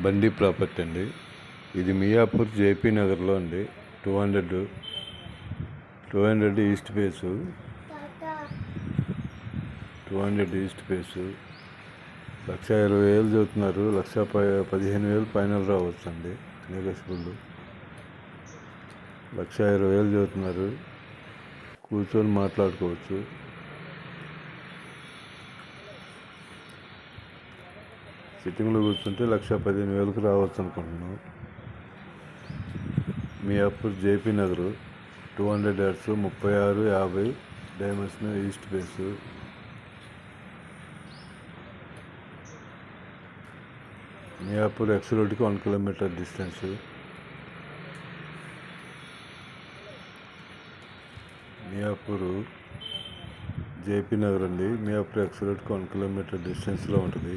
బండి ప్రాపర్టీ అండి. ఇది మియాపూర్ జేపీ నగర్లో అండి. 200 ఈస్ట్ ఫేసు 200 ఈస్ట్ ఫేసు 1,20,000 చదువుతున్నారు. 1,15,000 ఫైనల్ రావచ్చు అండి. నెగోషియబుల్ 1,20,000 చదువుతున్నారు. కూర్చొని మాట్లాడుకోవచ్చు. సిట్టింగ్లో కూర్చుంటే 1,15,000కి రావచ్చు అనుకుంటున్నాం. Miyapur JP Nagar 200 yards 36-50 dimension east face. Miyapur X రోడ్కి 1 kilometer distance. Miyapur JP Nagar అండి. మియాపూర్ ఎక్స్ రోడ్కి 1 kilometer డిస్టెన్స్లో ఉంటుంది.